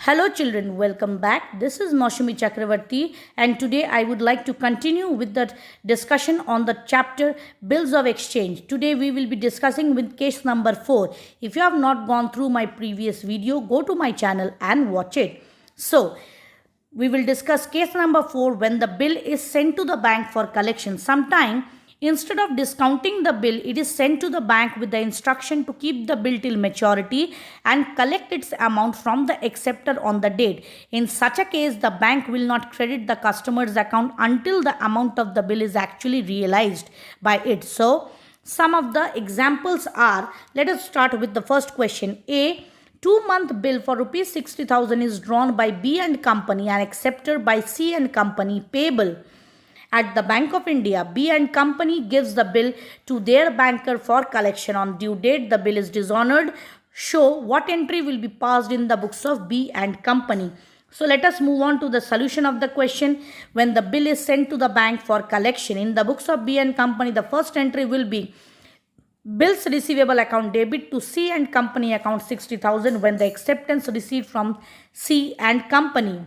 Hello children, welcome back. This is Maushami Chakravarti and today I would like to continue with the discussion on the chapter Bills of Exchange. Today we will be discussing with case number 4. If you have not gone through my previous video, go to my channel and watch it. So, we will discuss case number 4 when the bill is sent to the bank for collection. Sometime instead of discounting the bill, it is sent to the bank with the instruction to keep the bill till maturity and collect its amount from the acceptor on the date. In such a case, the bank will not credit the customer's account until the amount of the bill is actually realized by it. So, some of the examples are, let us start with the first question. A 2-month bill for rupees 60,000 is drawn by B and Company and accepted by C and Company payable at the Bank of India. B and Company gives the bill to their banker for collection. On due date, the bill is dishonored. Show what entry will be passed in the books of B and Company. So let us move on to the solution of the question. When the bill is sent to the bank for collection, in the books of B and Company, the first entry will be bills receivable account debit to C and Company account 60,000 when the acceptance received from C and Company.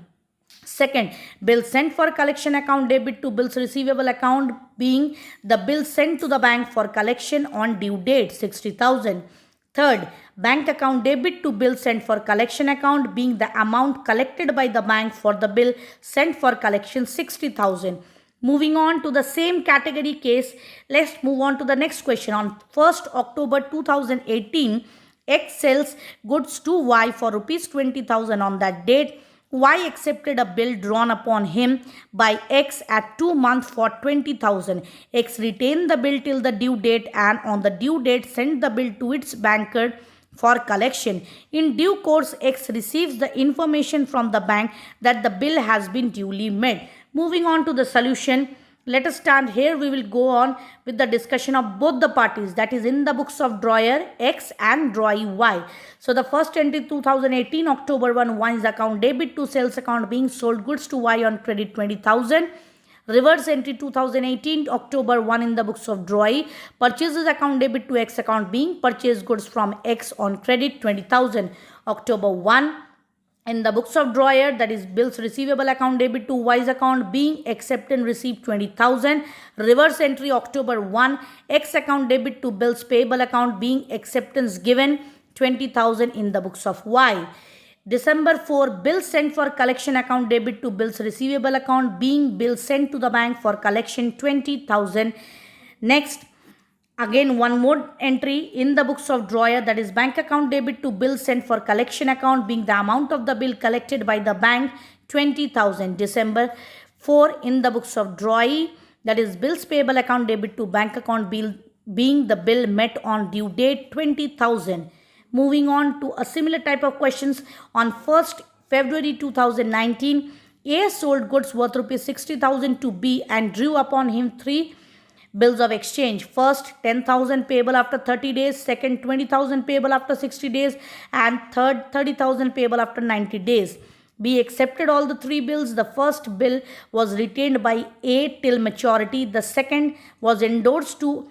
Second, bill sent for collection account debit to bills receivable account being the bill sent to the bank for collection on due date 60,000. Third, bank account debit to bill sent for collection account being the amount collected by the bank for the bill sent for collection 60,000. Moving on to the same category case, let's move on to the next question. On 1st October 2018, X sells goods to Y for rupees 20,000 on that date. Y accepted a bill drawn upon him by X at 2 months for 20,000. X retained the bill till the due date and on the due date sent the bill to its banker for collection. In due course, X receives the information from the bank that the bill has been duly met. Moving on to the solution, let us start here. We will go on with the discussion of both the parties, that is in the books of drawer X and drawer Y. So the first entry 2018 October 1, Y's account debit to sales account being sold goods to Y on credit 20,000. Reverse entry 2018 October 1 in the books of drawer purchases account debit to X account being purchased goods from X on credit 20,000. October 1 in the books of drawer, that is bills receivable account debit to Y's account being accept and receive 20,000. Reverse entry October 1, X account debit to bills payable account being acceptance given 20,000 in the books of Y. December 4, bill sent for collection account debit to bills receivable account being bill sent to the bank for collection 20,000. Next, again one more entry in the books of drawer, that is bank account debit to bill sent for collection account being the amount of the bill collected by the bank 20,000. December 4 in the books of drawer, that is bills payable account debit to bank account bill being the bill met on due date 20,000. Moving on to a similar type of questions. On 1st February 2019, A sold goods worth rupees 60,000 to B and drew upon him 3 bills of exchange. First, 10,000 payable after 30 days. Second, 20,000 payable after 60 days. And third, 30,000 payable after 90 days. B accepted all the 3 bills. The first bill was retained by A till maturity. The second was endorsed to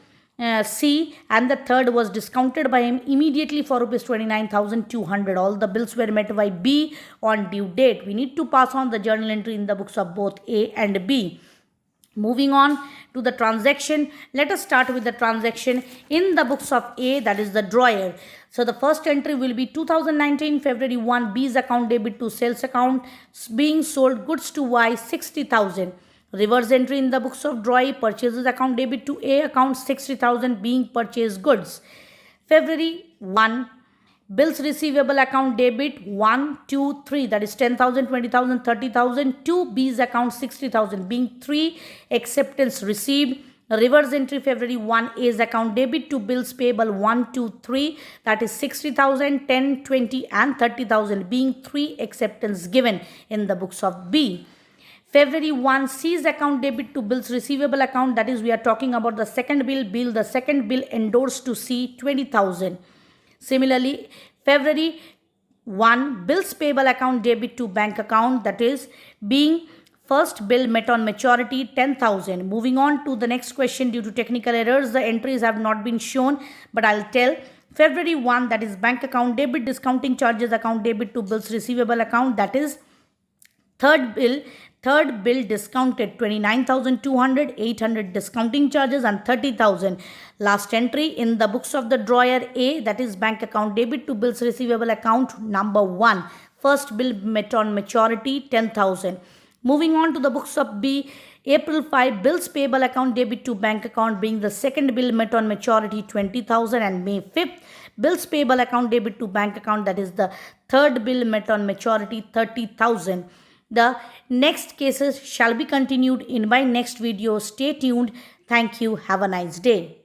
C and the third was discounted by him immediately for rupees 29,200. All the bills were met by B on due date. We need to pass on the journal entry in the books of both A and B. Moving on to the transaction, let us start with the transaction in the books of A, that is the drawer. So the first entry will be 2019 February 1, B's account debit to sales account being sold goods to Y 60,000. Reverse entry in the books of drawer, purchases account debit to A account 60,000 being purchased goods. February 1, bills receivable account debit 1, 2, 3, that is 10,000, 20,000, 30,000 to B's account 60,000 being 3 acceptance received. Reverse entry February 1, A's account debit to bills payable 1, 2, 3, that is 60,000, 10, 20 and 30,000 being 3 acceptance given in the books of B. February 1, C's account debit to bills receivable account, that is we are talking about the second bill, the second bill endorsed to C 20,000. Similarly, February 1, bills payable account debit to bank account, that is being first bill met on maturity 10,000. Moving on to the next question, due to technical errors, the entries have not been shown, but I'll tell. February 1, that is bank account debit, discounting charges account debit to bills receivable account, that is third bill discounted 29,200, 800 discounting charges and 30,000. Last entry in the books of the drawer A, that is bank account debit to bills receivable account number 1. First bill met on maturity 10,000. Moving on to the books of B, April 5, bills payable account debit to bank account being the second bill met on maturity 20,000, and May 5th, bills payable account debit to bank account, that is the third bill met on maturity 30,000. The next cases shall be continued in my next video. Stay tuned. Thank you. Have a nice day.